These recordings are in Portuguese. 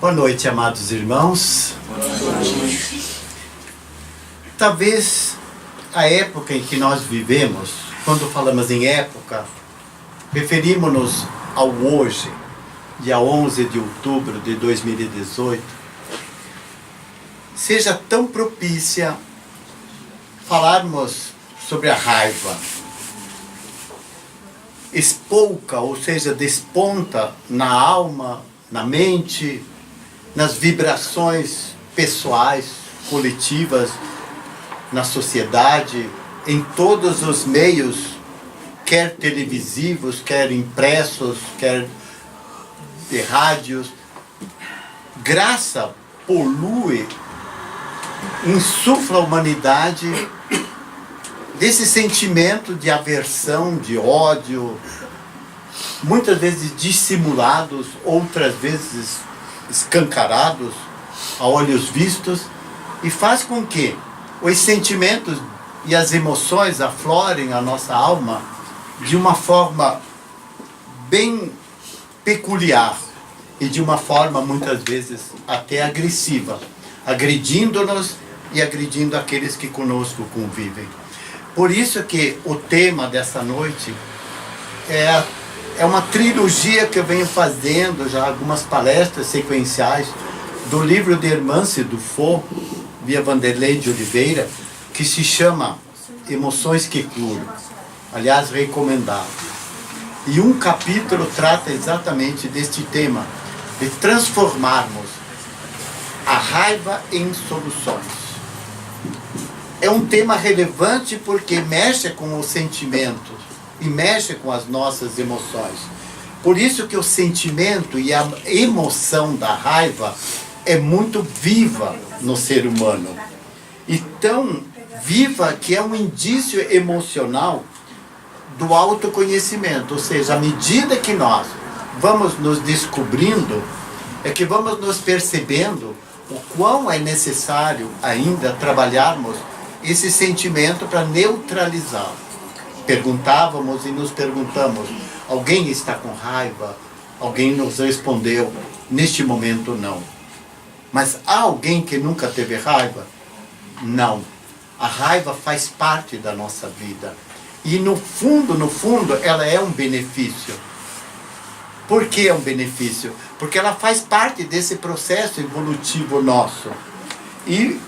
Boa noite, amados irmãos. Boa noite. Talvez a época em que nós vivemos, quando falamos em época, referimos-nos ao hoje, dia 11 de outubro de 2018, seja tão propícia falarmos sobre a raiva. Espouca, ou seja, desponta na alma, na mente, nas vibrações pessoais, coletivas, na sociedade, em todos os meios, quer televisivos, quer impressos, quer de rádios. Graça polui, insufla a humanidade desse sentimento de aversão, de ódio, muitas vezes dissimulados, outras vezes escancarados, a olhos vistos, e faz com que os sentimentos e as emoções aflorem a nossa alma de uma forma bem peculiar e de uma forma muitas vezes até agressiva, agredindo-nos e agredindo aqueles que conosco convivem. Por isso que o tema dessa noite é uma trilogia que eu venho fazendo, já algumas palestras sequenciais, do livro de Hermance Dufault, via Vanderlei de Oliveira, que se chama Emoções que Curam. Aliás, recomendado. E um capítulo trata exatamente deste tema, de transformarmos a raiva em soluções. É um tema relevante porque mexe com os sentimentos e mexe com as nossas emoções. Por isso que o sentimento e a emoção da raiva é muito viva no ser humano. E tão viva que é um indício emocional do autoconhecimento. Ou seja, à medida que nós vamos nos descobrindo, é que vamos nos percebendo o quão é necessário ainda trabalharmos esse sentimento para neutralizá-lo. Perguntávamos e nos perguntamos: alguém está com raiva? Alguém nos respondeu: neste momento não. Mas há alguém que nunca teve raiva? Não. A raiva faz parte da nossa vida. E no fundo, ela é um benefício. Por que é um benefício? Porque ela faz parte desse processo evolutivo nosso. E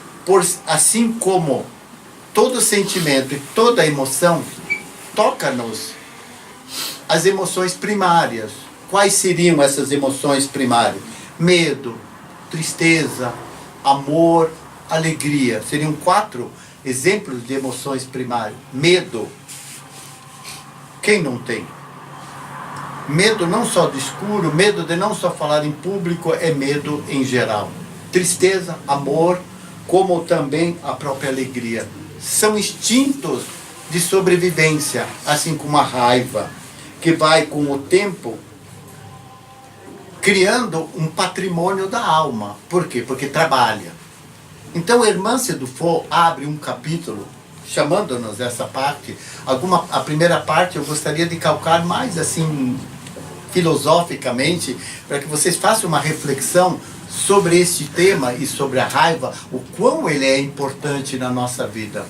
assim como todo sentimento e toda emoção, toca-nos as emoções primárias. Quais seriam essas emoções primárias? Medo, tristeza, amor, alegria. Seriam 4 exemplos de emoções primárias. Medo. Quem não tem? Medo não só do escuro, medo de não só falar em público, é medo em geral. Tristeza, amor, como também a própria alegria. São instintos de sobrevivência, assim como a raiva, que vai com o tempo criando um patrimônio da alma. Por quê? Porque trabalha. Então, Hermance Dufault abre um capítulo chamando-nos essa parte. A primeira parte eu gostaria de calcar mais assim, filosoficamente, para que vocês façam uma reflexão sobre este tema e sobre a raiva, o quão ele é importante na nossa vida.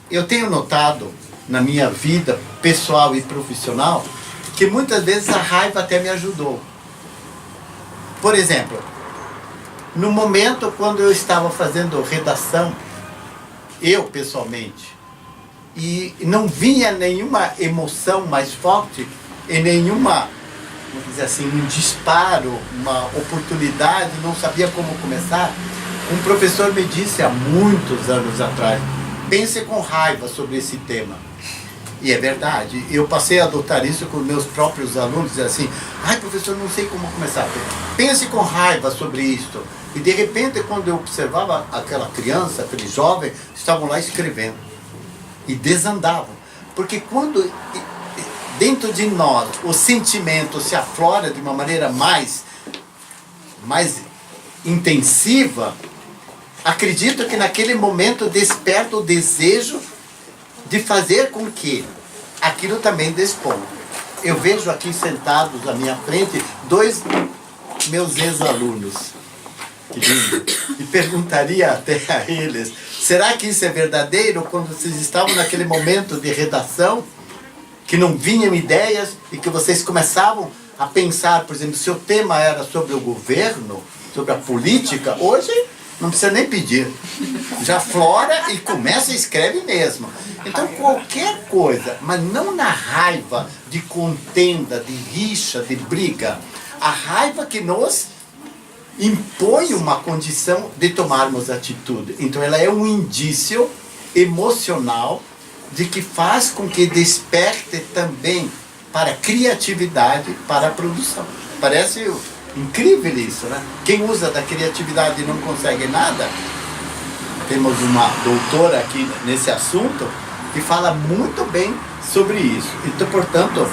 Eu tenho notado na minha vida pessoal e profissional que muitas vezes a raiva até me ajudou. Por exemplo, no momento quando eu estava fazendo redação, eu pessoalmente, e não vinha nenhuma emoção mais forte e nenhuma, vamos dizer assim, um disparo, uma oportunidade, não sabia como começar, um professor me disse há muitos anos atrás: pense com raiva sobre esse tema. E é verdade, eu passei a adotar isso com meus próprios alunos, dizer assim: ai professor, não sei como começar. Pense com raiva sobre isso. E de repente, quando eu observava aquela criança, aquele jovem, estavam lá escrevendo. E desandavam. Porque quando dentro de nós o sentimento se aflora de uma maneira mais intensiva, acredito que naquele momento desperta o desejo de fazer com que aquilo também desponta. Eu vejo aqui sentados à minha frente 2 meus ex-alunos. Que lindo. E perguntaria até a eles, será que isso é verdadeiro quando vocês estavam naquele momento de redação, que não vinham ideias e que vocês começavam a pensar, por exemplo, se o tema era sobre o governo, sobre a política, hoje não precisa nem pedir. Já flora e começa e escreve mesmo. Então qualquer coisa, mas não na raiva de contenda, de rixa, de briga. A raiva que nos impõe uma condição de tomarmos atitude. Então ela é um indício emocional de que faz com que desperte também para a criatividade, para a produção. Parece incrível isso, né? Quem usa da criatividade e não consegue nada. Temos uma doutora aqui nesse assunto que fala muito bem sobre isso. Então, portanto,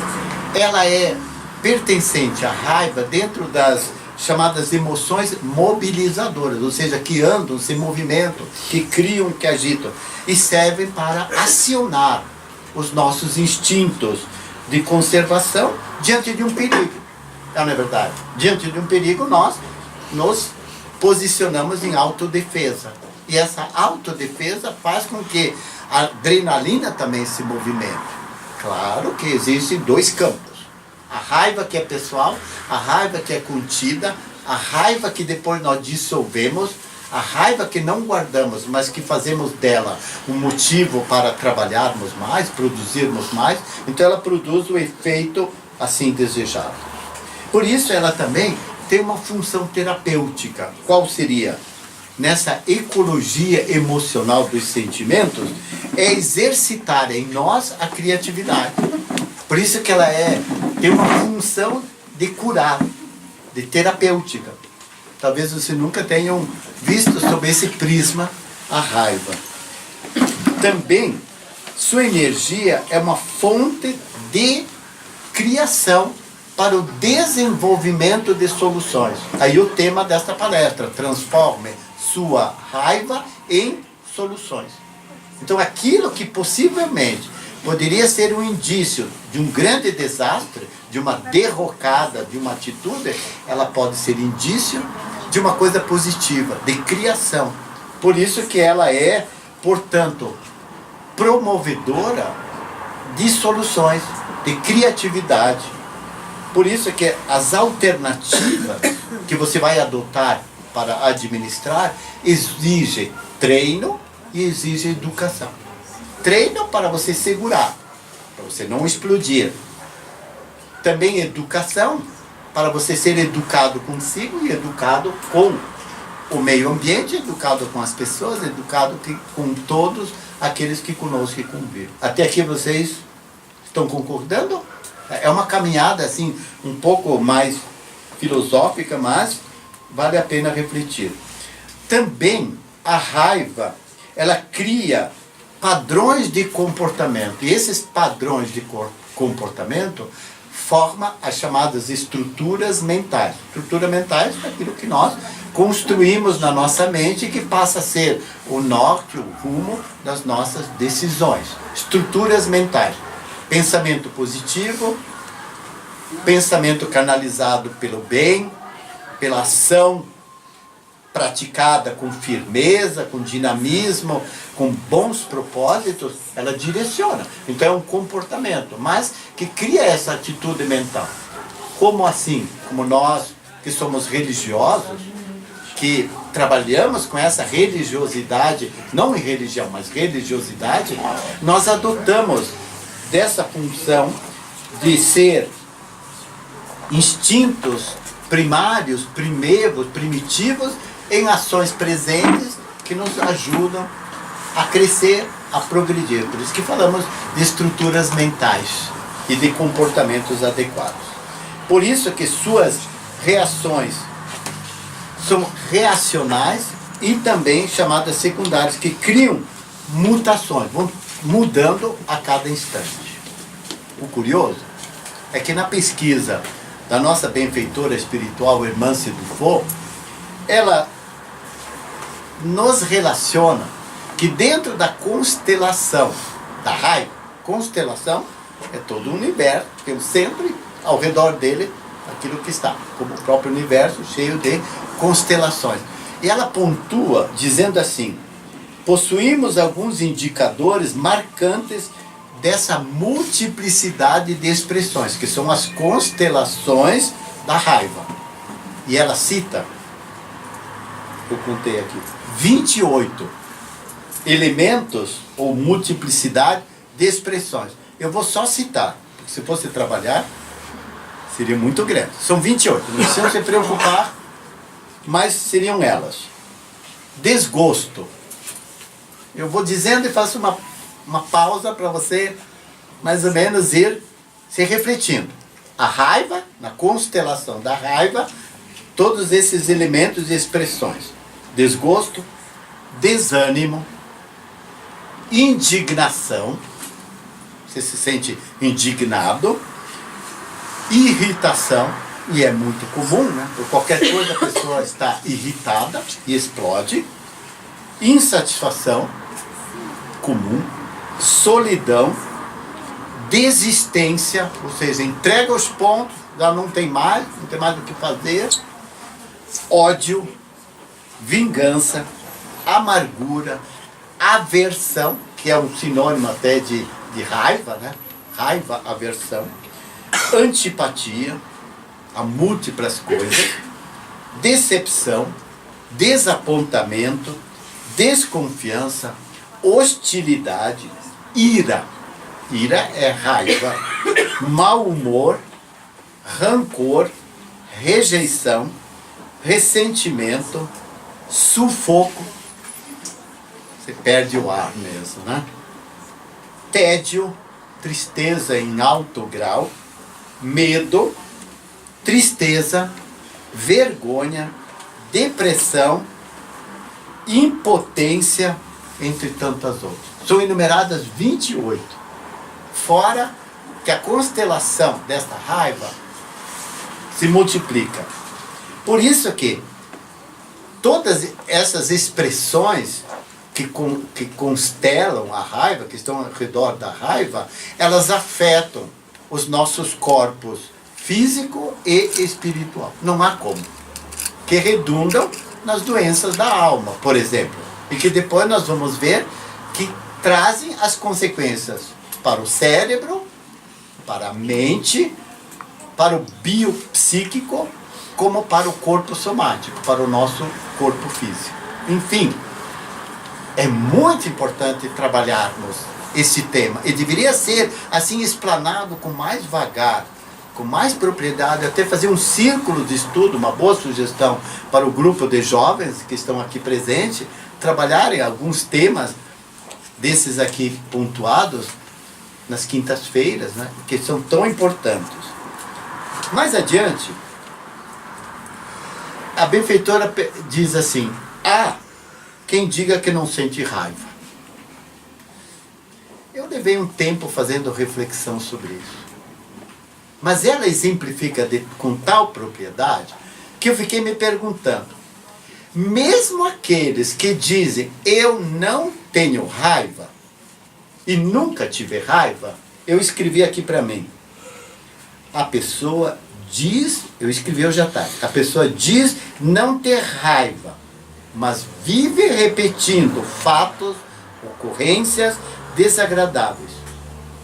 ela é pertencente à raiva dentro das chamadas emoções mobilizadoras, ou seja, que andam, se movimentam, que criam, que agitam, e servem para acionar os nossos instintos de conservação diante de um perigo. Não é verdade? Diante de um perigo, nós nos posicionamos em autodefesa. E essa autodefesa faz com que a adrenalina também se movimente. Claro que existem 2 campos. A raiva que é pessoal, a raiva que é contida, a raiva que depois nós dissolvemos, a raiva que não guardamos, mas que fazemos dela um motivo para trabalharmos mais, produzirmos mais. Então ela produz o efeito assim desejado. Por isso ela também tem uma função terapêutica. Qual seria? Nessa ecologia emocional dos sentimentos, é exercitar em nós a criatividade. Por isso que ela tem uma função de curar, de terapêutica. Talvez vocês nunca tenham visto sob esse prisma a raiva. Também, sua energia é uma fonte de criação para o desenvolvimento de soluções. Aí o tema desta palestra, transforme sua raiva em soluções. Então aquilo que possivelmente poderia ser um indício de um grande desastre, de uma derrocada, de uma atitude, ela pode ser indício de uma coisa positiva, de criação. Por isso que ela é, portanto, promovedora de soluções, de criatividade. Por isso que as alternativas que você vai adotar para administrar exigem treino e exigem educação. Treino para você segurar, para você não explodir. Também educação para você ser educado consigo e educado com o meio ambiente, educado com as pessoas, educado com todos aqueles que conosco convivem. Até aqui vocês estão concordando? É uma caminhada assim um pouco mais filosófica, mas vale a pena refletir. Também a raiva, ela cria padrões de comportamento. E esses padrões de comportamento formam as chamadas estruturas mentais. Estruturas mentais é aquilo que nós construímos na nossa mente e que passa a ser o norte, o rumo das nossas decisões. Estruturas mentais. Pensamento positivo, pensamento canalizado pelo bem, pela ação praticada com firmeza, com dinamismo, com bons propósitos, ela direciona. Então é um comportamento, mas que cria essa atitude mental. Como assim? Como nós que somos religiosos, que trabalhamos com essa religiosidade, não em religião, mas religiosidade, nós adotamos dessa função de ser instintos primários, primeiros, primitivos, em ações presentes que nos ajudam a crescer, a progredir. Por isso que falamos de estruturas mentais e de comportamentos adequados. Por isso que suas reações são reacionais e também chamadas secundárias, que criam mutações, vão mudando a cada instante. O curioso é que na pesquisa da nossa benfeitora espiritual, irmã Sedufo, ela nos relaciona que dentro da constelação da raiva, constelação é todo o universo, tem o centro e ao redor dele aquilo que está, como o próprio universo cheio de constelações. E ela pontua dizendo assim: possuímos alguns indicadores marcantes dessa multiplicidade de expressões, que são as constelações da raiva. E ela cita, eu contei aqui, 28 elementos ou multiplicidade de expressões. Eu vou só citar, porque se fosse trabalhar, seria muito grande. São 28, não precisam se preocupar, mas seriam elas. Desgosto. Eu vou dizendo e faço uma pausa para você mais ou menos ir se refletindo. A raiva, na constelação da raiva, todos esses elementos e expressões. Desgosto, desânimo, indignação, você se sente indignado, irritação, e é muito comum, né? Por qualquer coisa a pessoa está irritada e explode, insatisfação, comum, solidão, desistência, ou seja, entrega os pontos, já não tem mais o que fazer, ódio, vingança, amargura, aversão, que é um sinônimo até de raiva, né? Raiva, aversão, antipatia a múltiplas coisas, decepção, desapontamento, desconfiança, hostilidade, ira. Ira é raiva, mau humor, rancor, rejeição, ressentimento, sufoco. Você perde o ar mesmo, né? Tédio, tristeza em alto grau, medo, tristeza, vergonha, depressão, impotência, entre tantas outras. São enumeradas 28. Fora que a constelação desta raiva se multiplica. Por isso que todas essas expressões que constelam a raiva, que estão ao redor da raiva, elas afetam os nossos corpos físico e espiritual. Não há como. Que redundam nas doenças da alma, por exemplo. E que depois nós vamos ver que trazem as consequências para o cérebro, para a mente, para o biopsíquico, como para o corpo somático, para o nosso corpo físico. Enfim, é muito importante trabalharmos esse tema. E deveria ser assim explanado com mais vagar, com mais propriedade, até fazer um círculo de estudo, uma boa sugestão para o grupo de jovens que estão aqui presentes, trabalharem alguns temas desses aqui pontuados nas quintas-feiras, né, que são tão importantes. Mais adiante, a benfeitora diz assim: há quem diga que não sente raiva. Eu levei um tempo fazendo reflexão sobre isso. Mas ela exemplifica com tal propriedade que eu fiquei me perguntando, mesmo aqueles que dizem eu não tenho raiva e nunca tive raiva, eu escrevi aqui para mim. A pessoa diz, eu escrevi hoje à tarde, a pessoa diz não ter raiva, mas vive repetindo fatos, ocorrências desagradáveis.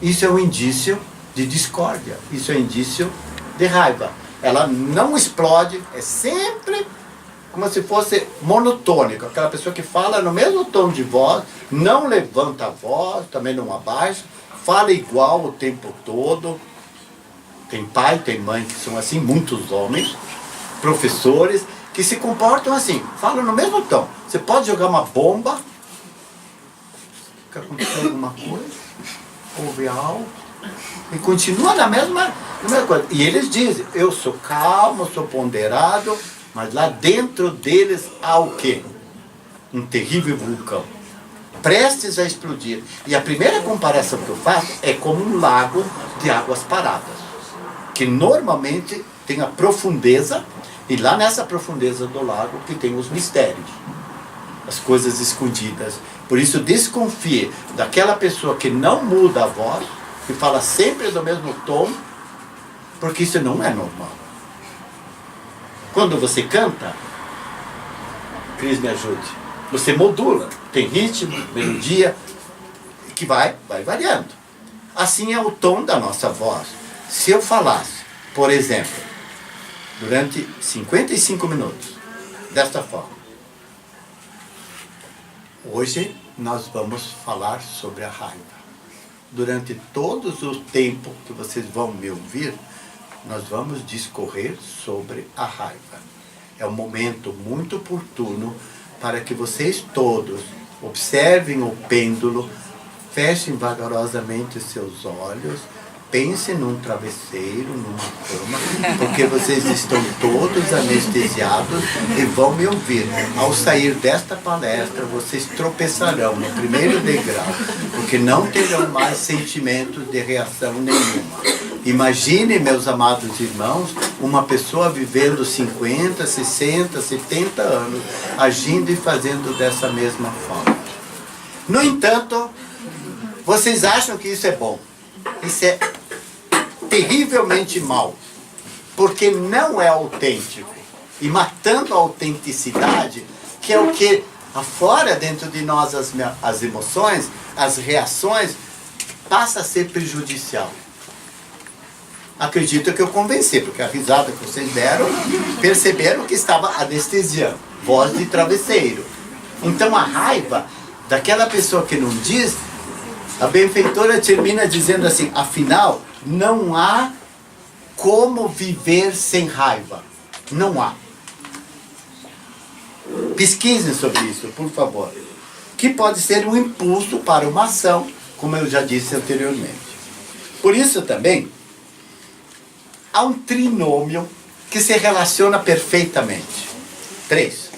Isso é um indício de discórdia, isso é um indício de raiva. Ela não explode, é sempre como se fosse monotônico, aquela pessoa que fala no mesmo tom de voz, não levanta a voz, também não abaixa, fala igual o tempo todo. Tem pai, tem mãe que são assim, muitos homens, professores, que se comportam assim, falam no mesmo tom. Você pode jogar uma bomba, fica acontecendo alguma coisa, ouve algo, e continua na mesma coisa. E eles dizem, eu sou calmo, sou ponderado, mas lá dentro deles há o quê? Um terrível vulcão, prestes a explodir. E a primeira comparação que eu faço é como um lago de águas paradas, que normalmente tem a profundeza, e lá nessa profundeza do lago que tem os mistérios, as coisas escondidas. Por isso desconfie daquela pessoa que não muda a voz, que fala sempre do mesmo tom, porque isso não é normal. Quando você canta, Cris, me ajude, você modula, tem ritmo, melodia, que vai variando. Assim é o tom da nossa voz. Se eu falasse, por exemplo, durante 55 minutos, desta forma, hoje nós vamos falar sobre a raiva. Durante todo o tempo que vocês vão me ouvir, nós vamos discorrer sobre a raiva. É um momento muito oportuno para que vocês todos observem o pêndulo, fechem vagarosamente os seus olhos, pensem num travesseiro, numa cama, porque vocês estão todos anestesiados e vão me ouvir. Ao sair desta palestra, vocês tropeçarão no primeiro degrau, porque não terão mais sentimentos de reação nenhuma. Imagine, meus amados irmãos, uma pessoa vivendo 50, 60, 70 anos, agindo e fazendo dessa mesma forma. No entanto, vocês acham que isso é bom. Isso é terrivelmente mal, porque não é autêntico. E matando a autenticidade, que é o que aflora dentro de nós as emoções, as reações, passa a ser prejudicial. Acredito que eu convenci, porque a risada que vocês deram, perceberam que estava anestesiando, voz de travesseiro. Então a raiva daquela pessoa que não diz, a benfeitora termina dizendo assim, afinal, não há como viver sem raiva. Não há. Pesquisem sobre isso, por favor. Que pode ser um impulso para uma ação, como eu já disse anteriormente. Por isso também, há um trinômio que se relaciona perfeitamente. Três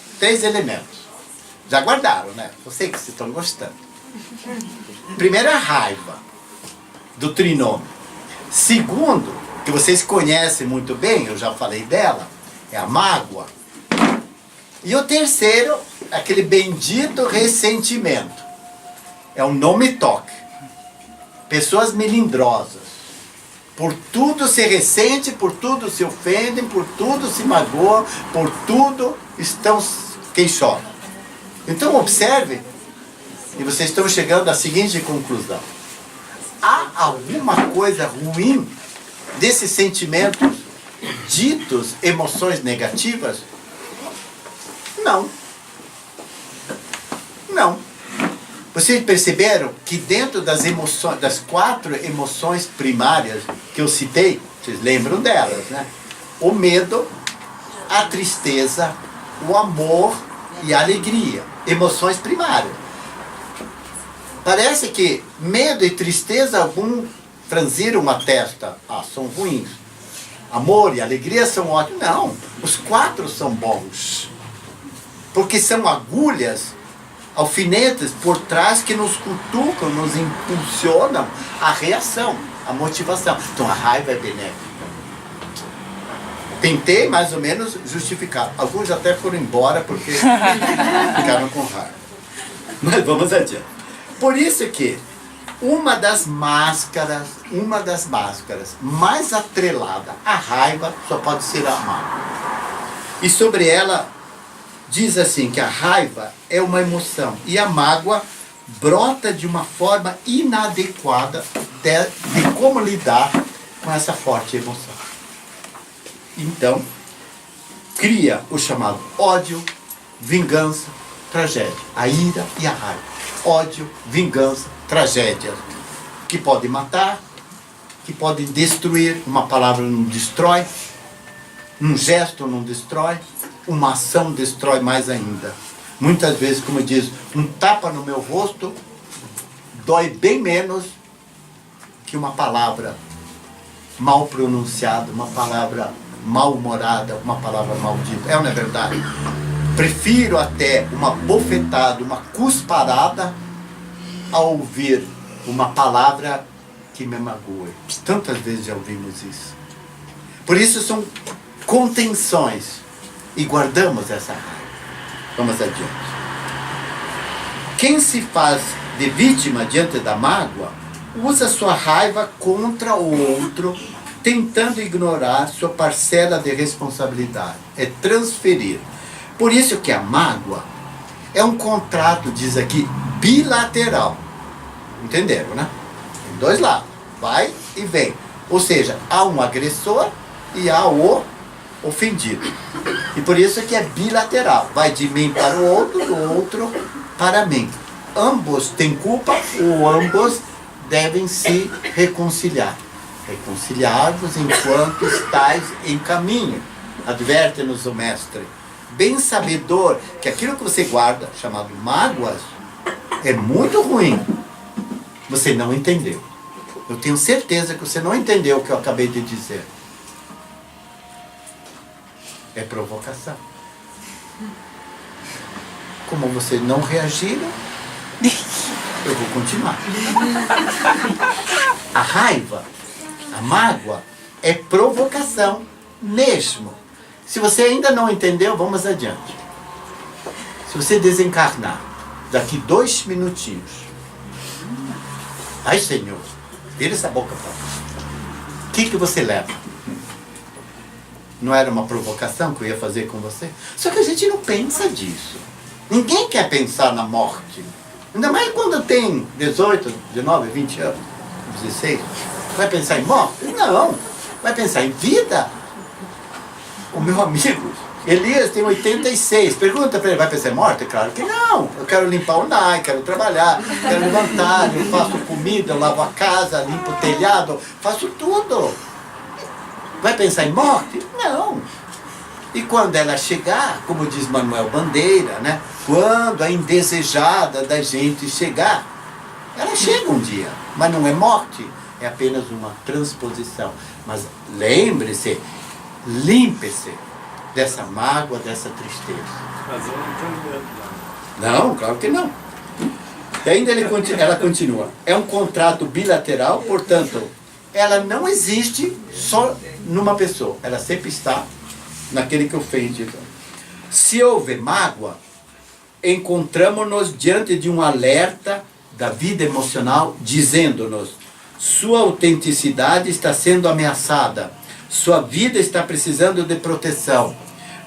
elementos. Já guardaram, né? Eu sei que vocês estão gostando. Primeiro, a raiva do trinômio. Segundo, que vocês conhecem muito bem, eu já falei dela, é a mágoa. E o terceiro, aquele bendito ressentimento. É um nome toque. Pessoas melindrosas. Por tudo se ressente, por tudo se ofendem, por tudo se magoam, por tudo estão queixosos. Então observe, e vocês estão chegando à seguinte conclusão. Há alguma coisa ruim desses sentimentos ditos emoções negativas? Não. Não. Vocês perceberam que dentro das emoções, das 4 emoções primárias que eu citei, vocês lembram delas, né? O medo, a tristeza, o amor e a alegria. Emoções primárias. Parece que medo e tristeza, algum franziram a testa. Ah, são ruins. Amor e alegria são ótimos. Não, os 4 são bons. Porque são agulhas, alfinetes por trás que nos cutucam, nos impulsionam a reação, a motivação. Então a raiva é benéfica. Tentei mais ou menos justificar. Alguns até foram embora porque ficaram com raiva. Mas vamos adiante. Por isso que uma das máscaras mais atrelada à raiva só pode ser a mágoa. E sobre ela diz assim que a raiva é uma emoção e a mágoa brota de uma forma inadequada de como lidar com essa forte emoção. Então, cria o chamado ódio, vingança, tragédia. A ira e a raiva. Ódio, vingança, tragédia. Que podem matar, que podem destruir. Uma palavra não destrói, um gesto não destrói, uma ação destrói mais ainda. Muitas vezes, como diz, um tapa no meu rosto dói bem menos que uma palavra mal pronunciada, uma palavra mal-humorada, uma palavra maldita. É ou não é verdade? Prefiro até uma bofetada, uma cusparada, a ouvir uma palavra que me magoe. Tantas vezes já ouvimos isso. Por isso são contenções. E guardamos essa raiva. Vamos adiante. Quem se faz de vítima diante da mágoa, usa sua raiva contra o outro, tentando ignorar sua parcela de responsabilidade. É transferir. Por isso que a mágoa é um contrato, diz aqui, bilateral. Entenderam, né? Tem dois lados. Vai e vem. Ou seja, há um agressor e há o ofendido. E por isso que é bilateral. Vai de mim para o outro, do outro para mim. Ambos têm culpa ou ambos devem se reconciliar. Reconciliar-vos enquanto estáis em caminho. Adverte-nos o mestre. Bem sabedor que aquilo que você guarda, chamado mágoas, é muito ruim. Você não entendeu. Eu tenho certeza que você não entendeu o que eu acabei de dizer. É provocação. Como vocês não reagiram, eu vou continuar. A raiva, a mágoa, é provocação mesmo. Se você ainda não entendeu, vamos adiante. Se você desencarnar daqui 2 minutinhos, ai Senhor, vira essa boca para mim. O que você leva? Não era uma provocação que eu ia fazer com você? Só que a gente não pensa disso. Ninguém quer pensar na morte. Ainda mais quando tem 18, 19, 20 anos, 16. Vai pensar em morte? Não. Vai pensar em vida. O meu amigo Elias tem 86. Pergunta para ele, vai pensar em morte? Claro que não. Eu quero limpar o NAI, quero trabalhar, quero levantar, eu faço comida, eu lavo a casa, limpo o telhado, faço tudo. Vai pensar em morte? Não. E quando ela chegar, como diz Manuel Bandeira, né? Quando a indesejada da gente chegar, ela chega um dia, mas não é morte, é apenas uma transposição. Mas lembre-se, limpe-se dessa mágoa, dessa tristeza. Mas eu não tenho medo, não, claro que não. E ainda ela continua. É um contrato bilateral, portanto, ela não existe só numa pessoa. Ela sempre está naquele que ofende. Se houver mágoa, encontramos-nos diante de um alerta da vida emocional, dizendo-nos: sua autenticidade está sendo ameaçada, sua vida está precisando de proteção.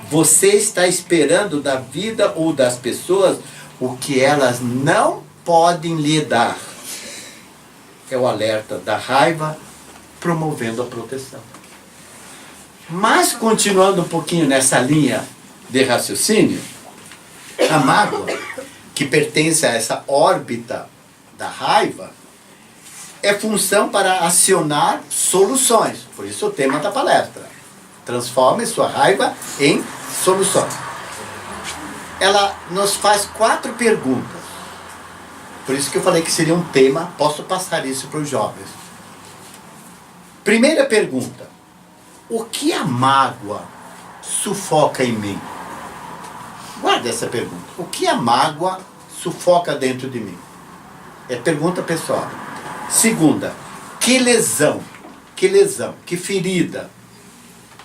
Você está esperando da vida ou das pessoas o que elas não podem lhe dar. É o alerta da raiva promovendo a proteção. Mas, continuando um pouquinho nessa linha de raciocínio, a mágoa, que pertence a essa órbita da raiva, é função para acionar soluções. Por isso o tema da palestra. Transforme sua raiva em soluções. Ela nos faz 4 perguntas. Por isso que eu falei que seria um tema, posso passar isso para os jovens. Primeira pergunta: o que a mágoa sufoca em mim? Guarda essa pergunta. O que a mágoa sufoca dentro de mim? É pergunta pessoal. Segunda: que lesão, que ferida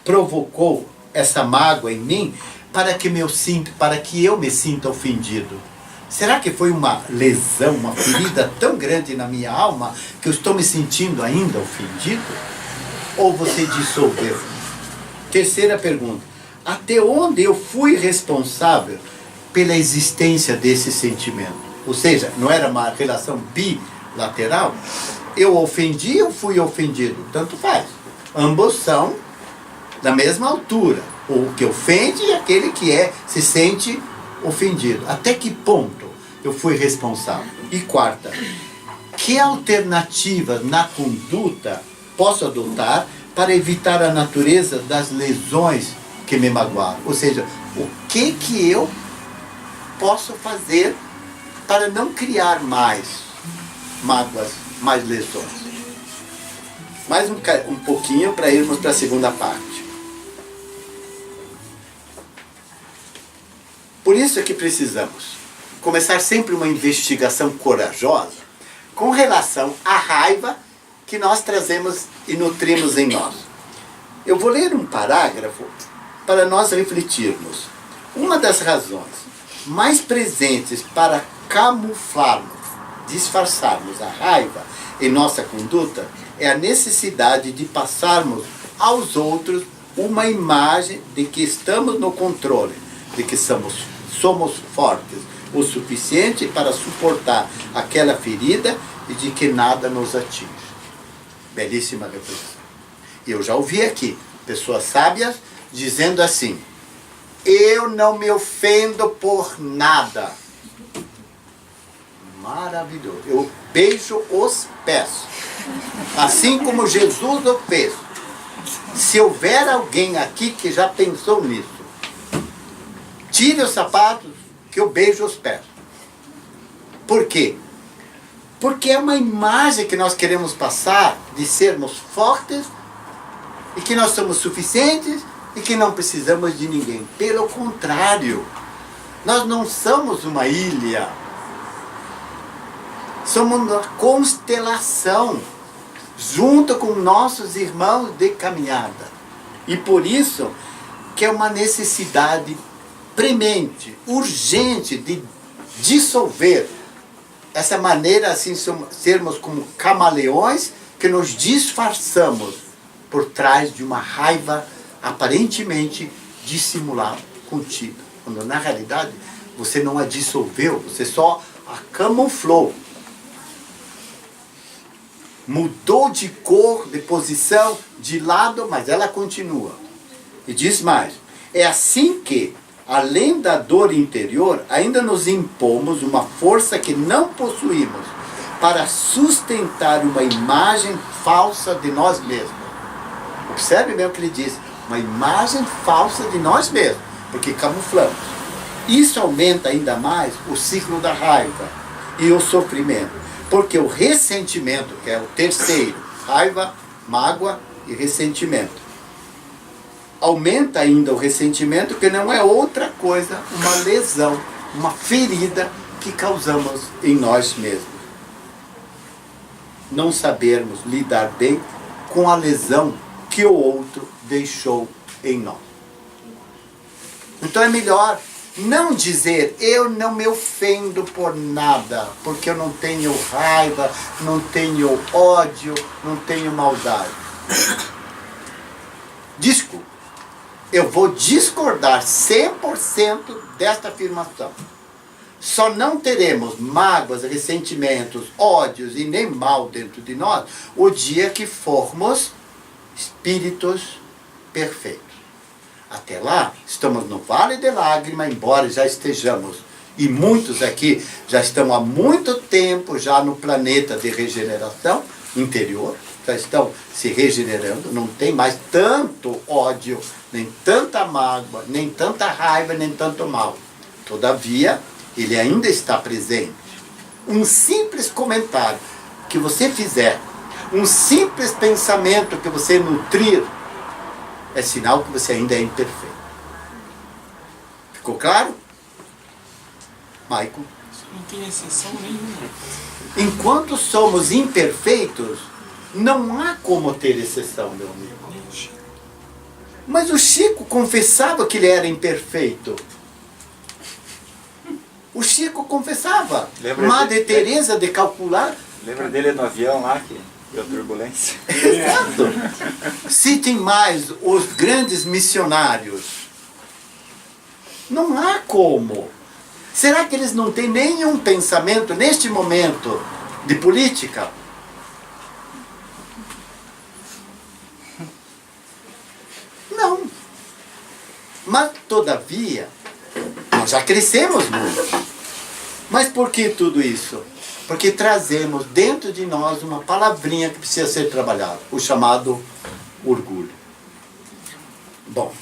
provocou essa mágoa em mim para que eu me sinta ofendido? Será que foi uma lesão, uma ferida tão grande na minha alma que eu estou me sentindo ainda ofendido? Ou você dissolveu? Terceira pergunta: até onde eu fui responsável pela existência desse sentimento? Ou seja, não era uma relação bilateral? Eu ofendi ou fui ofendido? Tanto faz. Ambos são da mesma altura. O que ofende e aquele que se sente ofendido. Até que ponto eu fui responsável? E quarta: que alternativas na conduta posso adotar para evitar a natureza das lesões que me magoaram? Ou seja, o que eu posso fazer para não criar mais mágoas, mais lesões? Mais um pouquinho para irmos para a segunda parte. Por isso é que precisamos começar sempre uma investigação corajosa com relação à raiva que nós trazemos e nutrimos em nós. Eu vou ler um parágrafo para nós refletirmos. Uma das razões mais presentes para camuflarmos, disfarçarmos a raiva em nossa conduta é a necessidade de passarmos aos outros uma imagem de que estamos no controle, de que somos fortes o suficiente para suportar aquela ferida e de que nada nos atinge. Belíssima reflexão. E eu já ouvi aqui pessoas sábias dizendo assim: eu não me ofendo por nada. Maravilhoso. Eu beijo os pés, assim como Jesus o fez. Se houver alguém aqui que já pensou nisso, tire os sapatos que eu beijo os pés. Por quê? Porque é uma imagem que nós queremos passar de sermos fortes e que nós somos suficientes e que não precisamos de ninguém. Pelo contrário, nós não somos uma ilha. Somos uma constelação, junto com nossos irmãos de caminhada. E por isso que é uma necessidade premente, urgente de dissolver essa maneira assim, sermos como camaleões que nos disfarçamos por trás de uma raiva aparentemente dissimulada, contida. Quando na realidade você não a dissolveu, você só a camuflou. Mudou de cor, de posição, de lado, mas ela continua. E diz mais, é assim que, além da dor interior, ainda nos impomos uma força que não possuímos para sustentar uma imagem falsa de nós mesmos. Observe bem o que ele diz, uma imagem falsa de nós mesmos, porque camuflamos. Isso aumenta ainda mais o ciclo da raiva e o sofrimento. Porque o ressentimento, que é o terceiro, raiva, mágoa e ressentimento, aumenta ainda o ressentimento, que não é outra coisa, uma lesão, uma ferida que causamos em nós mesmos. Não sabermos lidar bem com a lesão que o outro deixou em nós. Então é melhor não dizer, eu não me ofendo por nada, porque eu não tenho raiva, não tenho ódio, não tenho maldade. Desculpa, eu vou discordar 100% desta afirmação. Só não teremos mágoas, ressentimentos, ódios e nem mal dentro de nós o dia que formos espíritos perfeitos. Até lá, estamos no Vale de Lágrimas, embora já estejamos, e muitos aqui já estão há muito tempo já no planeta de regeneração interior, já estão se regenerando, não tem mais tanto ódio, nem tanta mágoa, nem tanta raiva, nem tanto mal. Todavia, ele ainda está presente. Um simples comentário que você fizer, um simples pensamento que você nutrir, é sinal que você ainda é imperfeito. Ficou claro? Maicon? Não tem exceção nenhuma. Enquanto somos imperfeitos, não há como ter exceção, meu amigo. Mas o Chico confessava que ele era imperfeito. O Chico confessava. Madre Teresa de Calcutá. Lembra dele no avião lá que deu turbulência? Exato. Citem mais os grandes missionários. Não há como. Será que eles não têm nenhum pensamento neste momento de política? Não. Mas, todavia, nós já crescemos muito. Mas por que tudo isso? Porque trazemos dentro de nós uma palavrinha que precisa ser trabalhada, o chamado orgulho. Bom,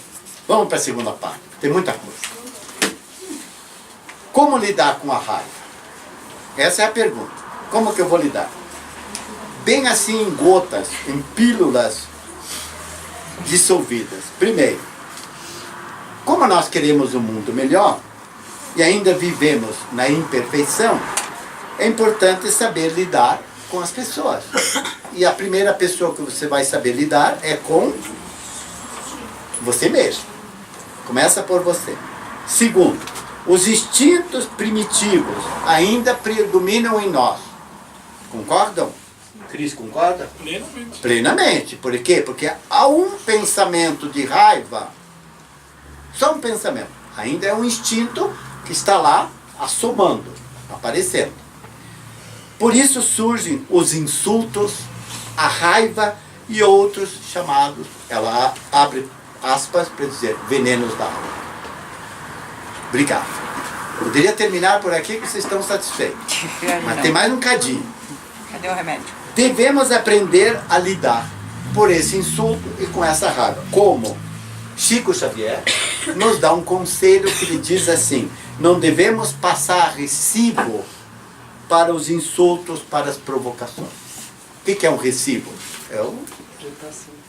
vamos para a segunda parte, tem muita coisa. Como lidar com a raiva? Essa é a pergunta. Como que eu vou lidar? Bem assim em gotas, em pílulas dissolvidas. Primeiro, como nós queremos um mundo melhor e ainda vivemos na imperfeição, é importante saber lidar com as pessoas. E a primeira pessoa que você vai saber lidar é com você mesmo. Começa por você. Segundo, os instintos primitivos ainda predominam em nós. Concordam? Cris, concorda? Plenamente. Plenamente. Por quê? Porque há um pensamento de raiva, só um pensamento, ainda é um instinto que está lá assomando, aparecendo. Por isso surgem os insultos, a raiva e outros chamados, ela abre aspas para dizer, venenos da alma. Obrigado. Poderia terminar por aqui que vocês estão satisfeitos. Mas tem mais um cadinho. Cadê o remédio? Devemos aprender a lidar por esse insulto e com essa raiva. Como Chico Xavier nos dá um conselho que lhe diz assim, não devemos passar recibo para os insultos, para as provocações. O que é um recibo?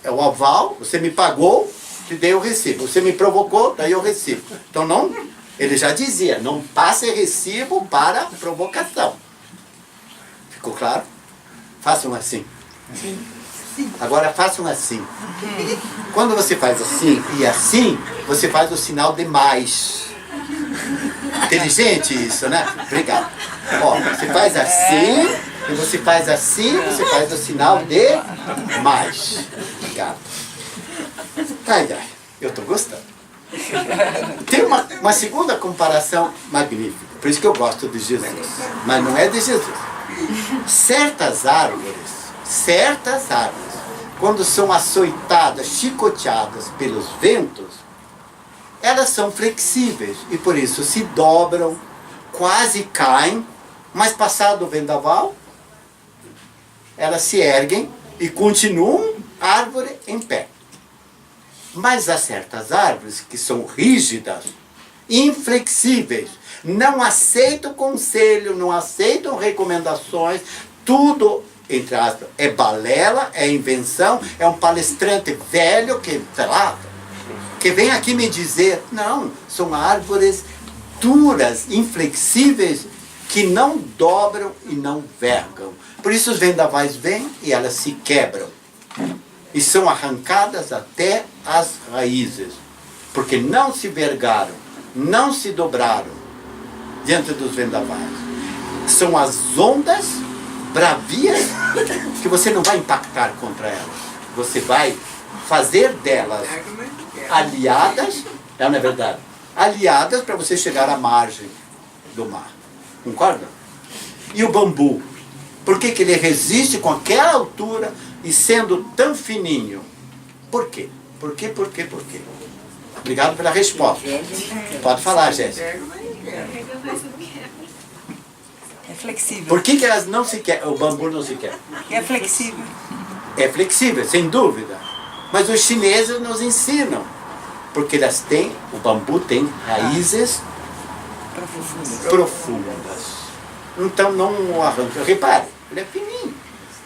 É o aval, você me pagou, te dei o recibo. Você me provocou, daí o recibo. Então não, ele já dizia, não passe recibo para provocação. Ficou claro? Façam assim. Sim. Agora façam assim. Quando você faz assim e assim, você faz o sinal de mais. Inteligente isso, né? Obrigado. Ó, você faz assim, e você faz assim, você faz o sinal de mais. Obrigado. Ai, ai, eu estou gostando. Tem uma segunda comparação magnífica. Por isso que eu gosto de Jesus. Mas não é de Jesus. Certas árvores, quando são açoitadas, chicoteadas pelos ventos, elas são flexíveis e por isso se dobram, quase caem, mas passado o vendaval, elas se erguem e continuam árvore em pé. Mas há certas árvores que são rígidas, inflexíveis, não aceitam conselho, não aceitam recomendações, tudo, entre aspas, é balela, é invenção, é um palestrante velho que, sei lá, que vem aqui me dizer, não, são árvores duras, inflexíveis, que não dobram e não vergam. Por isso os vendavais vêm e elas se quebram. E são arrancadas até as raízes. Porque não se vergaram, não se dobraram diante dos vendavais. São as ondas bravias que você não vai impactar contra elas. Você vai fazer delas aliadas, não é verdade? Aliadas para você chegar à margem do mar. Concorda? E o bambu? Por que ele resiste com aquela altura e sendo tão fininho? Por quê? Por quê? Obrigado pela resposta. Pode falar, Jéssica. É flexível. Por que elas não se querem? O bambu não se quer? É flexível. É flexível, sem dúvida. Mas os chineses nos ensinam. Porque elas têm, o bambu tem raízes profundas. Então não arranca. Repare, ele é fininho.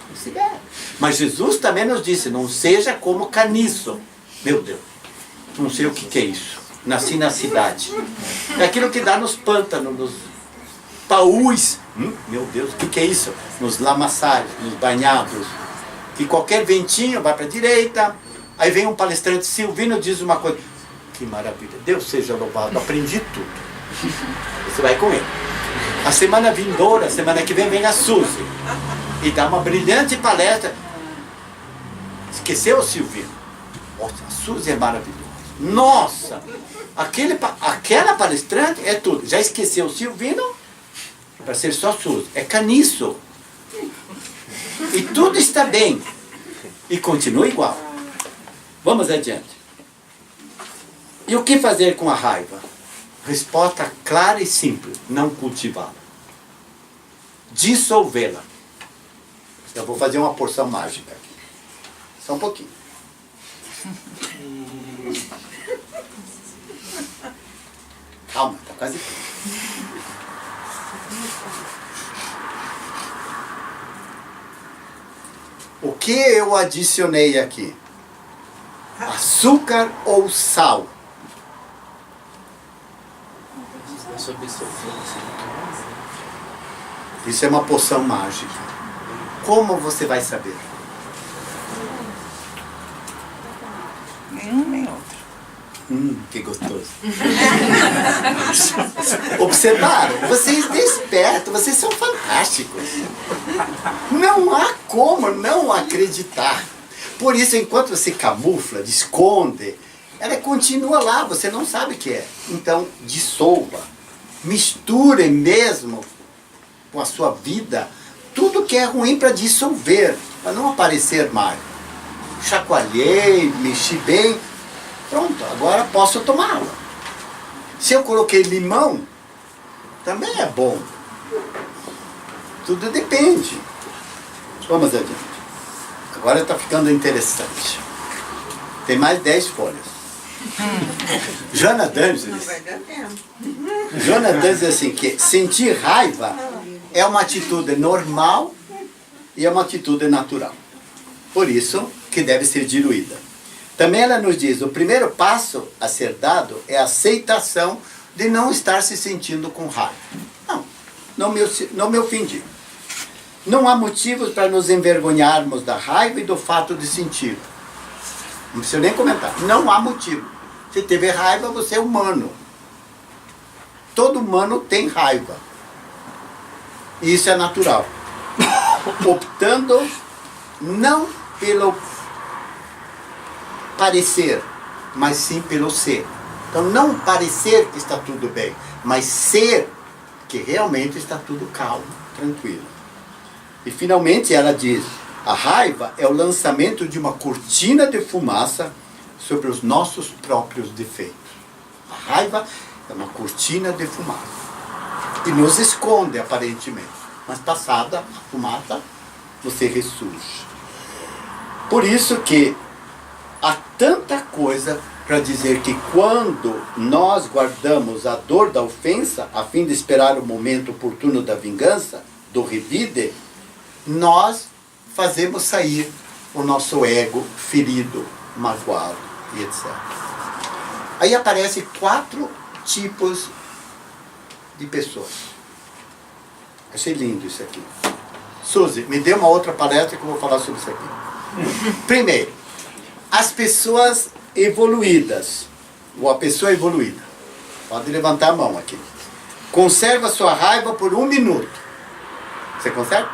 Não se deve. Mas Jesus também nos disse, não seja como caniço. Meu Deus, não sei o que é isso. Nasci na cidade. É aquilo que dá nos pântanos, nos paús. Meu Deus, o que é isso? Nos lamaçais, nos banhados. Que qualquer ventinho vai para a direita. Aí vem um palestrante Silvino e diz uma coisa. Que maravilha, Deus seja louvado, aprendi tudo. Você vai com ele. A semana vindoura, semana que vem a Suzy. E dá uma brilhante palestra. Esqueceu o Silvino? Nossa, a Suzy é maravilhosa. Nossa, aquela palestrante é tudo. Já esqueceu o Silvino? Para ser só Suzy. É caniço. E tudo está bem. E continua igual. Vamos adiante. E o que fazer com a raiva? Resposta clara e simples. Não cultivá-la. Dissolvê-la. Eu vou fazer uma porção mágica aqui. Só um pouquinho. Calma, está quase pronto. O que eu adicionei aqui? Açúcar ou sal? Isso é uma poção mágica. Como você vai saber? Nenhum nem outro. Que gostoso. Observaram? Vocês despertam, vocês são fantásticos. Não há como não acreditar. Por isso, enquanto você camufla, esconde, ela continua lá, você não sabe o que é. Então, dissolva. Misture mesmo com a sua vida tudo que é ruim para dissolver, para não aparecer mais. Chacoalhei, mexi bem, pronto, agora posso tomá-la. Se eu coloquei limão, também é bom. Tudo depende. Vamos adiante. Agora está ficando interessante. Tem mais 10 folhas. Jonathan diz assim, que sentir raiva é uma atitude normal e é uma atitude natural. Por isso que deve ser diluída. Também ela nos diz, o primeiro passo a ser dado é a aceitação de não estar se sentindo com raiva. Não me ofendi. Não há motivos para nos envergonharmos da raiva e do fato de sentir. Não precisa nem comentar. Não há motivo. Se teve raiva, você é humano. Todo humano tem raiva. E isso é natural. Optando não pelo parecer, mas sim pelo ser. Então não parecer que está tudo bem, mas ser que realmente está tudo calmo, tranquilo. E finalmente ela diz, a raiva é o lançamento de uma cortina de fumaça sobre os nossos próprios defeitos. A raiva é uma cortina de fumaça. E nos esconde aparentemente. Mas passada a fumaça, você ressurge. Por isso que há tanta coisa para dizer que quando nós guardamos a dor da ofensa, a fim de esperar o momento oportuno da vingança, do revide, nós fazemos sair o nosso ego ferido, magoado e etc. Aí aparecem 4 tipos de pessoas. Achei lindo isso aqui. Suzy, me dê uma outra palestra que eu vou falar sobre isso aqui. Primeiro, as pessoas evoluídas, ou a pessoa evoluída. Pode levantar a mão aqui. Conserva sua raiva por 1 minuto. Você consegue?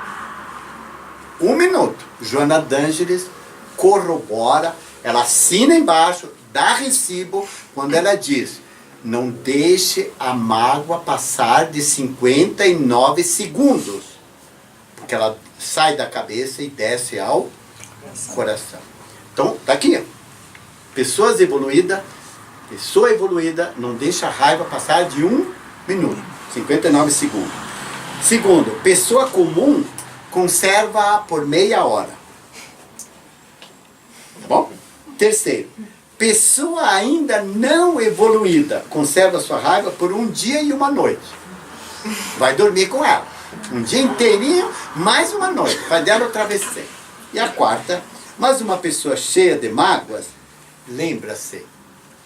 1 minuto. Joana D'Angelis corrobora, ela assina embaixo, dá recibo, quando ela diz, não deixe a mágoa passar de 59 segundos. Porque ela sai da cabeça e desce ao coração. Então, tá aqui. Pessoa evoluída não deixa a raiva passar de 1 minuto, 59 segundos. Segundo, pessoa comum conserva por meia hora. Tá bom? Terceiro, pessoa ainda não evoluída conserva sua raiva por 1 dia e 1 noite. Vai dormir com ela. 1 dia inteirinho, mais 1 noite. Vai dela o travesseiro. E a quarta, mas uma pessoa cheia de mágoas, lembra-se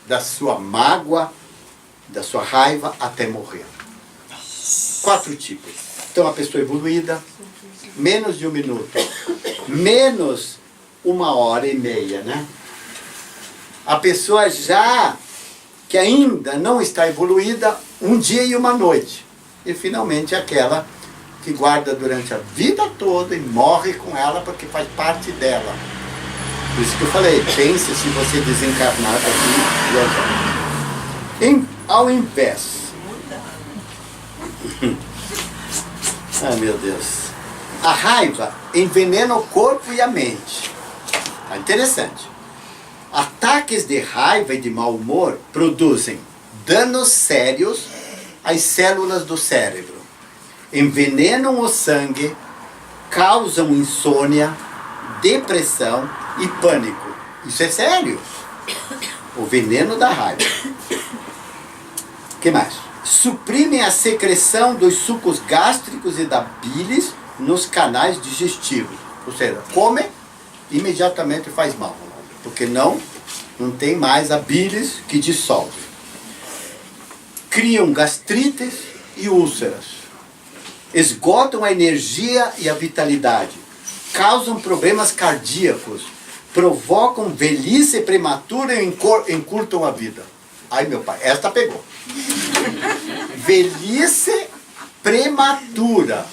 da sua mágoa, da sua raiva até morrer. 4 tipos. Então a pessoa evoluída, menos de 1 minuto, menos 1h30, né? A pessoa já que ainda não está evoluída, 1 dia e 1 noite. E finalmente aquela que guarda durante a vida toda e morre com ela porque faz parte dela. Por isso que eu falei, pense se você desencarnar daqui. Ao invés. Ai meu Deus. A raiva envenena o corpo e a mente. Tá interessante. Ataques de raiva e de mau humor produzem danos sérios às células do cérebro. Envenenam o sangue, causam insônia, depressão e pânico. Isso é sério. O veneno da raiva. O que mais? Suprimem a secreção dos sucos gástricos e da bilis nos canais digestivos. Ou seja, come, imediatamente faz mal. Porque não tem mais a bilis que dissolve. Criam gastrites e úlceras. Esgotam a energia e a vitalidade. Causam problemas cardíacos. Provocam velhice prematura e encurtam a vida. Ai, meu pai, esta pegou. Velhice prematura.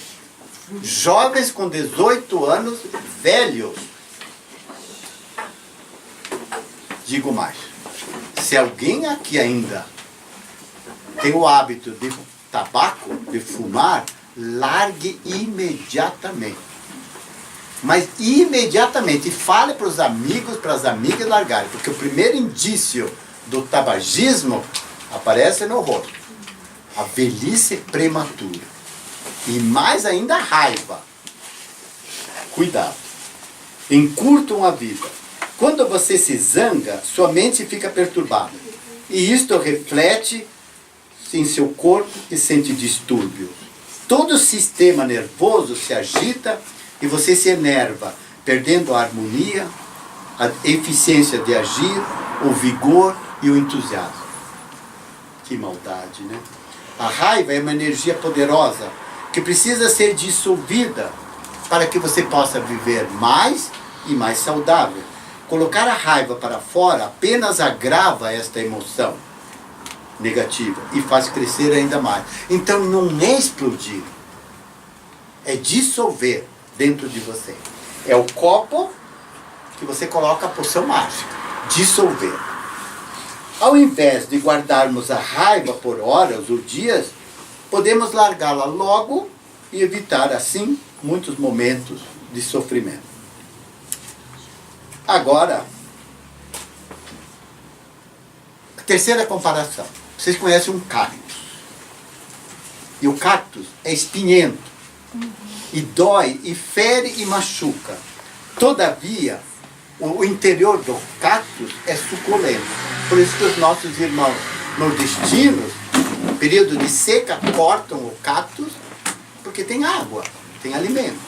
Jovens com 18 anos, velhos. Digo mais. Se alguém aqui ainda tem o hábito de tabaco, de fumar, largue imediatamente. Mas imediatamente. E fale para os amigos, para as amigas largarem. Porque o primeiro indício do tabagismo aparece no rosto. A velhice prematura. E mais ainda a raiva. Cuidado. Encurtam a vida. Quando você se zanga, sua mente fica perturbada. E isto reflete em seu corpo e sente distúrbios. Todo o sistema nervoso se agita e você se enerva, perdendo a harmonia, a eficiência de agir, o vigor e o entusiasmo. Que maldade, né? A raiva é uma energia poderosa que precisa ser dissolvida para que você possa viver mais e mais saudável. Colocar a raiva para fora apenas agrava esta emoção negativa e faz crescer ainda mais. Então não é explodir, é dissolver dentro de você. É o copo que você coloca a poção mágica. Dissolver. Ao invés de guardarmos a raiva por horas ou dias, podemos largá-la logo e evitar assim muitos momentos de sofrimento. Agora, a terceira comparação. Vocês conhecem um cactus. E o cactus é espinhento. E dói, e fere e machuca. Todavia, o interior do cactus é suculento. Por isso que os nossos irmãos nordestinos, no período de seca, cortam o cactus, porque tem água, tem alimento.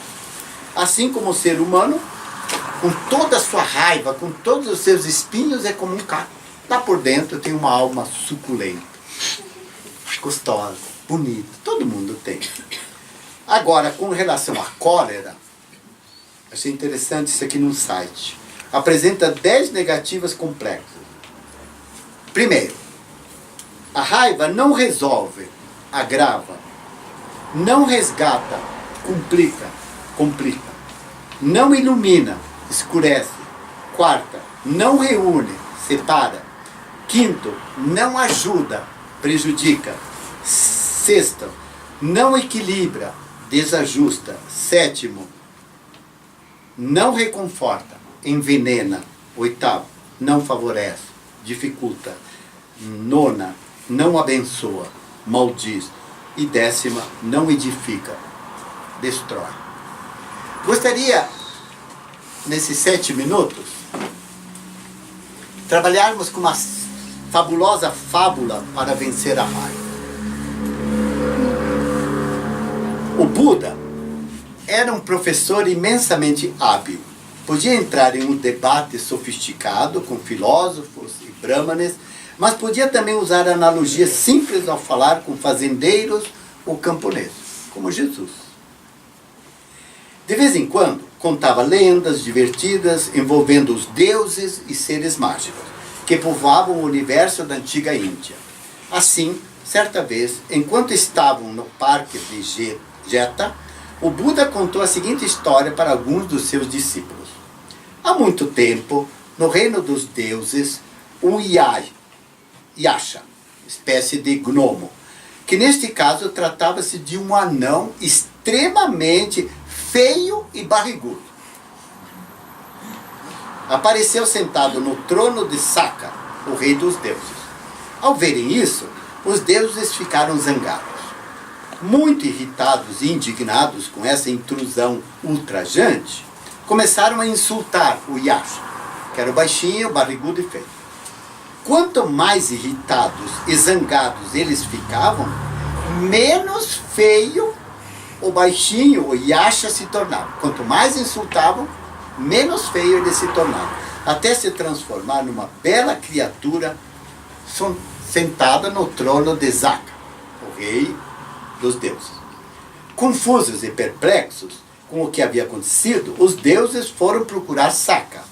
Assim como o ser humano, com toda a sua raiva, com todos os seus espinhos, é como um cactus. Lá por dentro tem uma alma suculenta, gostosa, bonita, todo mundo tem. Agora, com relação à cólera, achei interessante isso aqui num site. Apresenta 10 negativas complexas. Primeiro, a raiva não resolve, agrava. Não resgata, complica. Não ilumina, escurece. Quarta, não reúne, separa. Quinto, não ajuda, prejudica. Sexta, não equilibra, desajusta. Sétimo, não reconforta, envenena. Oitavo, não favorece, dificulta. Nona, não abençoa, maldiz. E décima, não edifica, destrói. Gostaria, nesses 7 minutos, trabalharmos com uma fabulosa fábula para vencer a raiva. O Buda era um professor imensamente hábil. Podia entrar em um debate sofisticado com filósofos e brahmanes, mas podia também usar analogias simples ao falar com fazendeiros ou camponeses, como Jesus. De vez em quando, contava lendas divertidas envolvendo os deuses e seres mágicos que povoavam o universo da antiga Índia. Assim, certa vez, enquanto estavam no parque de Jeta, o Buda contou a seguinte história para alguns dos seus discípulos. Há muito tempo, no reino dos deuses, um Yasha, espécie de gnomo, que neste caso tratava-se de um anão extremamente feio e barrigudo. Apareceu sentado no trono de Saka, o rei dos deuses. Ao verem isso, os deuses ficaram zangados. Muito irritados e indignados com essa intrusão ultrajante, começaram a insultar o Yasha, que era o baixinho, barrigudo e feio. Quanto mais irritados e zangados eles ficavam, menos feio o baixinho, o Yasha, se tornava. Quanto mais insultavam, menos feio ele se tornava. Até se transformar numa bela criatura sentada no trono de Saka, o rei dos deuses. Confusos e perplexos com o que havia acontecido, os deuses foram procurar Saka.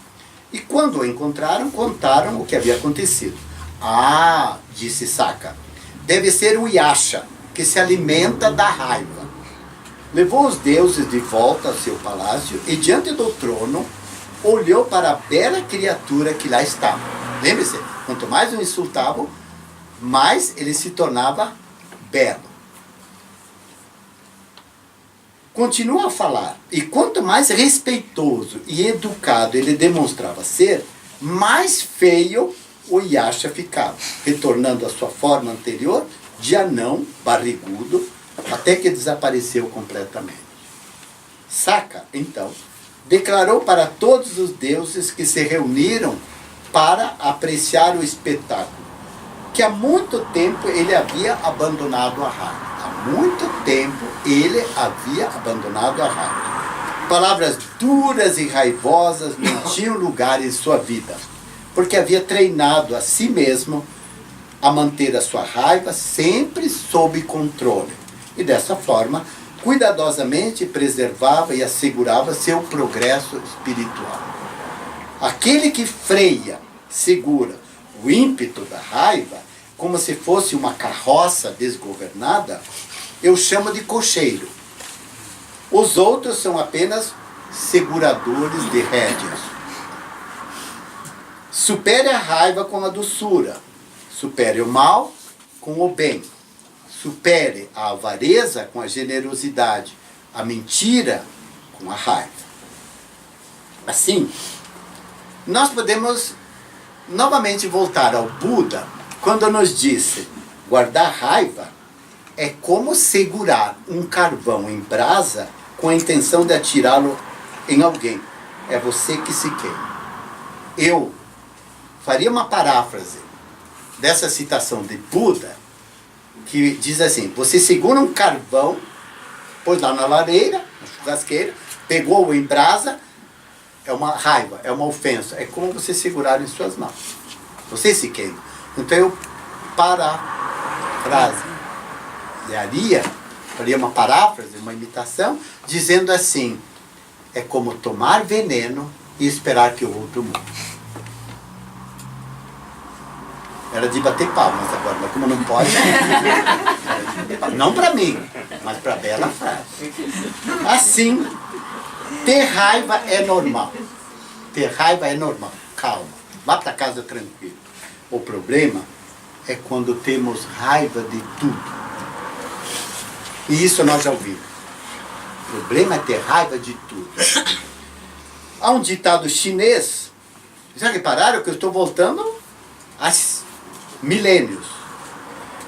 E quando o encontraram, contaram o que havia acontecido. Ah, disse Saka, deve ser o Yasha, que se alimenta da raiva. Levou os deuses de volta ao seu palácio e, diante do trono, olhou para a bela criatura que lá estava. Lembre-se, quanto mais o insultavam, mais ele se tornava belo. Continua a falar, e quanto mais respeitoso e educado ele demonstrava ser, mais feio o Yasha ficava, retornando à sua forma anterior de anão barrigudo, até que desapareceu completamente. Saka, então, declarou para todos os deuses que se reuniram para apreciar o espetáculo, que há muito tempo ele havia abandonado a raiva. Há muito tempo ele havia abandonado a raiva. Palavras duras e raivosas não tinham lugar em sua vida, porque havia treinado a si mesmo a manter a sua raiva sempre sob controle. E dessa forma, cuidadosamente preservava e assegurava seu progresso espiritual. Aquele que freia, segura o ímpeto da raiva, como se fosse uma carroça desgovernada, eu chamo de cocheiro. Os outros são apenas seguradores de rédeas. Supere a raiva com a doçura. Supere o mal com o bem. Supere a avareza com a generosidade. A mentira com a raiva. Assim, nós podemos novamente voltar ao Buda quando nos disse: guardar raiva é como segurar um carvão em brasa com a intenção de atirá-lo em alguém. É você que se queima. Eu faria uma paráfrase dessa citação de Buda, que diz assim: você segura um carvão, pôs lá na lareira, na churrasqueira, pegou-o em brasa, é uma raiva, é uma ofensa. É como você segurar em suas mãos. Você se queima. Então eu faria uma paráfrase, uma imitação, dizendo assim: é como tomar veneno e esperar que o outro morra. Era de bater palmas agora, mas como não pode, não para mim, mas para a bela frase. Assim, ter raiva é normal. Ter raiva é normal. Calma, vá para casa tranquilo. O problema é quando temos raiva de tudo. E isso nós já ouvimos. O problema é ter raiva de tudo. Há um ditado chinês. Já repararam que eu estou voltando a milênios?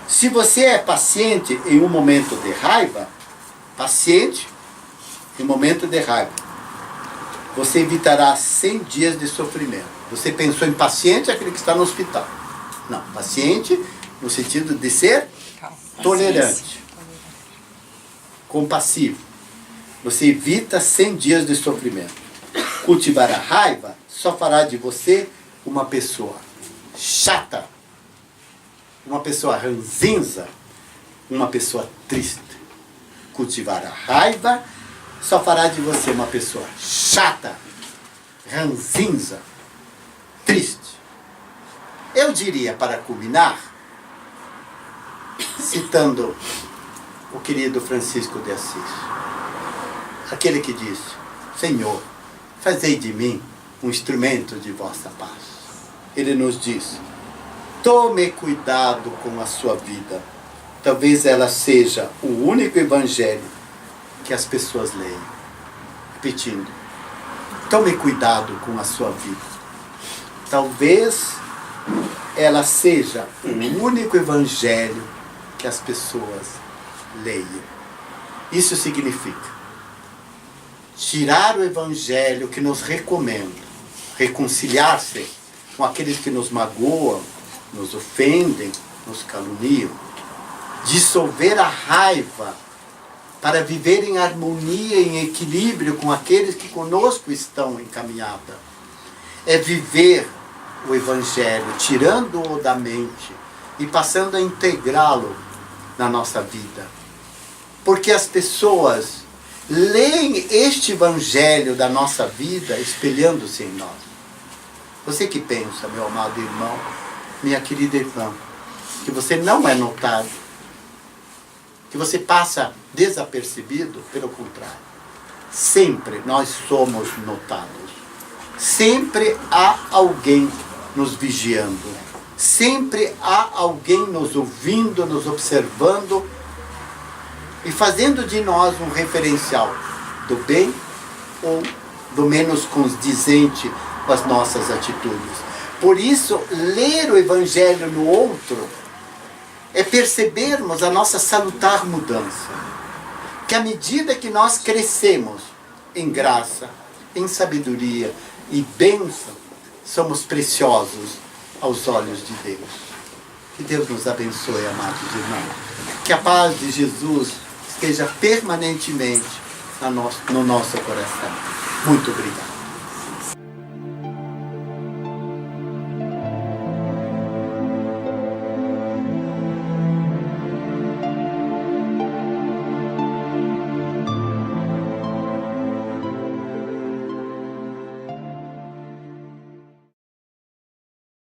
Se você é paciente em um momento de raiva, paciente em um momento de raiva, você evitará 100 dias de sofrimento. Você pensou em paciente, aquele que está no hospital. Não, paciente no sentido de ser tolerante, compassivo. Você evita 100 dias de sofrimento. Cultivar a raiva só fará de você uma pessoa chata, uma pessoa ranzinza, uma pessoa triste. Cultivar a raiva só fará de você uma pessoa chata, ranzinza, triste. Eu diria, para culminar, citando o querido Francisco de Assis, aquele que disse: Senhor, fazei de mim um instrumento de vossa paz. Ele nos diz: tome cuidado com a sua vida. Talvez ela seja o único evangelho que as pessoas leem. Repetindo: tome cuidado com a sua vida. Talvez ela seja o único evangelho que as pessoas leiam. Isso significa tirar o evangelho que nos recomenda reconciliar-se com aqueles que nos magoam, nos ofendem, nos caluniam, dissolver a raiva para viver em harmonia, em equilíbrio com aqueles que conosco estão em caminhada. É viver o evangelho, tirando-o da mente e passando a integrá-lo na nossa vida. Porque as pessoas leem este evangelho da nossa vida espelhando-se em nós. Você que pensa, meu amado irmão, minha querida irmã, que você não é notado, que você passa desapercebido, pelo contrário. Sempre nós somos notados. Sempre há alguém nos vigiando. Sempre há alguém nos ouvindo, nos observando e fazendo de nós um referencial do bem ou do menos condizente com as nossas atitudes. Por isso, ler o Evangelho no outro é percebermos a nossa salutar mudança. Que à medida que nós crescemos em graça, em sabedoria e bênção, somos preciosos aos olhos de Deus. Que Deus nos abençoe, amados irmãos. Que a paz de Jesus esteja permanentemente no nosso coração. Muito obrigado.